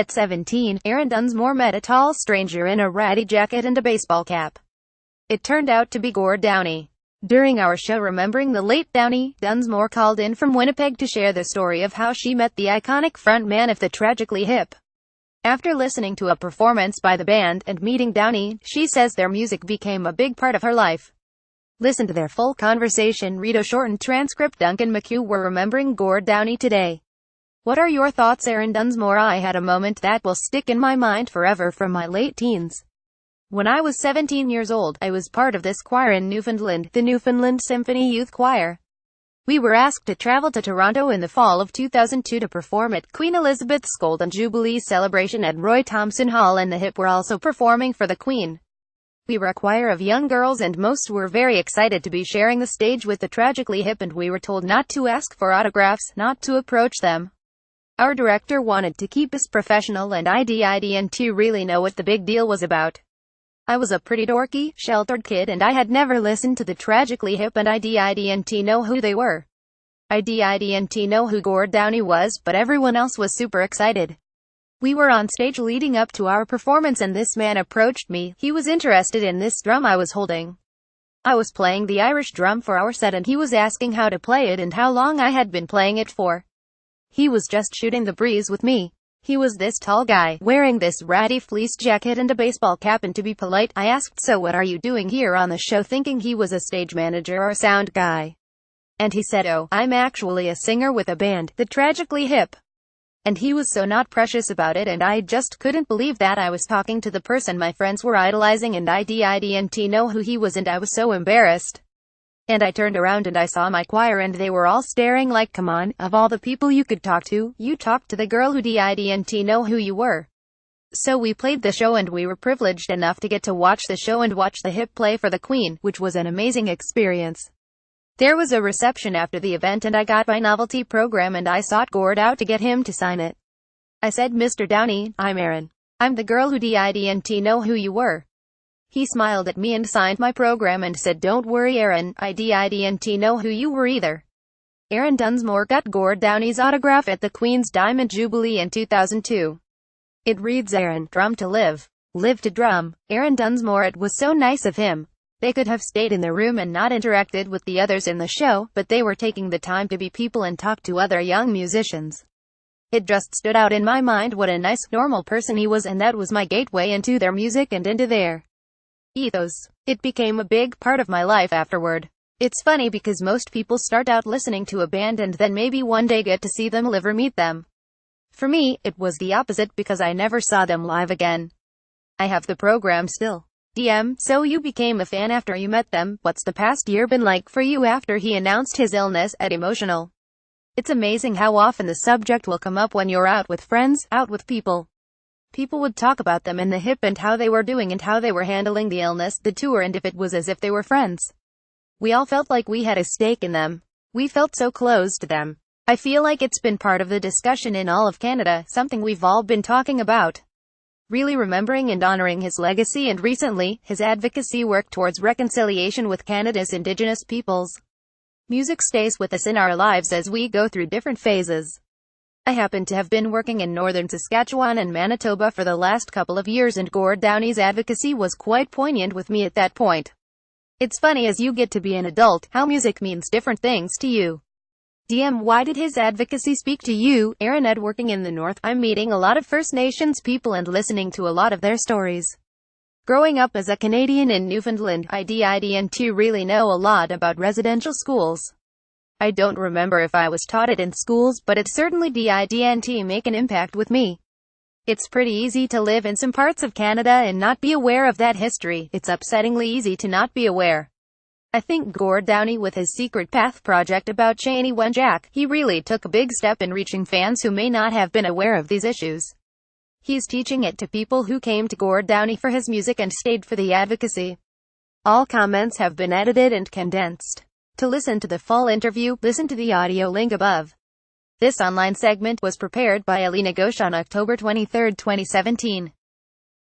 At 17, Erin Dunsmore met a tall stranger in a ratty jacket and a baseball cap. It turned out to be Gord Downie. During our show Remembering the Late Downie, Dunsmore called in from Winnipeg to share the story of how she met the iconic frontman of the Tragically Hip. After listening to a performance by the band and meeting Downie, she says their music became a big part of her life. Listen to their full conversation. Read a shortened transcript. Duncan McHugh. We're remembering Gord Downie today. What are your thoughts? Erin Dunsmore. I had a moment that will stick in my mind forever from my late teens. When I was 17 years old, I was part of this choir in Newfoundland, the Newfoundland Symphony Youth Choir. We were asked to travel to Toronto in the fall of 2002 to perform at Queen Elizabeth's Golden Jubilee celebration at Roy Thomson Hall, and the Hip were also performing for the Queen. We were a choir of young girls and most were very excited to be sharing the stage with the Tragically Hip, and we were told not to ask for autographs, not to approach them. Our director wanted to keep us professional, and I didn't really know what the big deal was about. I was a pretty dorky, sheltered kid and I had never listened to the Tragically Hip, and I didn't know who they were. I didn't know who Gord Downie was, but everyone else was super excited. We were on stage leading up to our performance and this man approached me. He was interested in this drum I was holding. I was playing the Irish drum for our set and he was asking how to play it and how long I had been playing it for. He was just shooting the breeze with me. He was this tall guy, wearing this ratty fleece jacket and a baseball cap, and to be polite, I asked, "So what are you doing here on the show?" thinking he was a stage manager or sound guy. And he said, "Oh, I'm actually a singer with a band, the Tragically Hip." And he was so not precious about it, and I just couldn't believe that I was talking to the person my friends were idolizing, and I didn't know who he was, and I was so embarrassed. And I turned around and I saw my choir and they were all staring like, "Come on, of all the people you could talk to, you talked to the girl who didn't know who you were." So we played the show and we were privileged enough to get to watch the show and watch the Hip play for the Queen, which was an amazing experience. There was a reception after the event and I got my novelty program and I sought Gord out to get him to sign it. I said, "Mr. Downie, I'm Erin. I'm the girl who didn't know who you were." He smiled at me and signed my program and said, "Don't worry, Erin, I didn't know who you were either." Erin Dunsmore got Gord Downie's autograph at the Queen's Diamond Jubilee in 2002. It reads, "Erin, drum to live. Live to drum." Erin Dunsmore. It was so nice of him. They could have stayed in their room and not interacted with the others in the show, but they were taking the time to be people and talk to other young musicians. It just stood out in my mind what a nice, normal person he was, and that was my gateway into their music and into their ethos. It became a big part of my life afterward. It's funny because most people start out listening to a band and then maybe one day get to see them live or meet them. For me, it was the opposite because I never saw them live again. I have the program still. So you became a fan after you met them. What's the past year been like for you after he announced his illness? At Emotional. It's amazing how often the subject will come up when you're out with friends, out with people. People would talk about them and the Hip and how they were doing and how they were handling the illness, the tour, and if it was as if they were friends. We all felt like we had a stake in them. We felt so close to them. I feel like it's been part of the discussion in all of Canada, something we've all been talking about. Really remembering and honoring his legacy and recently, his advocacy work towards reconciliation with Canada's Indigenous peoples. Music stays with us in our lives as we go through different phases. I happen to have been working in northern Saskatchewan and Manitoba for the last couple of years, and Gord Downie's advocacy was quite poignant with me at that point. It's funny as you get to be an adult, how music means different things to you. Why did his advocacy speak to you? Erin. At working in the North, I'm meeting a lot of First Nations people and listening to a lot of their stories. Growing up as a Canadian in Newfoundland, I didn't really know a lot about residential schools. I don't remember if I was taught it in schools, but it certainly didn't make an impact with me. It's pretty easy to live in some parts of Canada and not be aware of that history. It's upsettingly easy to not be aware. I think Gord Downie with his Secret Path project about Cheney Wenjack, he really took a big step in reaching fans who may not have been aware of these issues. He's teaching it to people who came to Gord Downie for his music and stayed for the advocacy. All comments have been edited and condensed. To listen to the full interview, listen to the audio link above. This online segment was prepared by Alina Ghosh on October 23, 2017.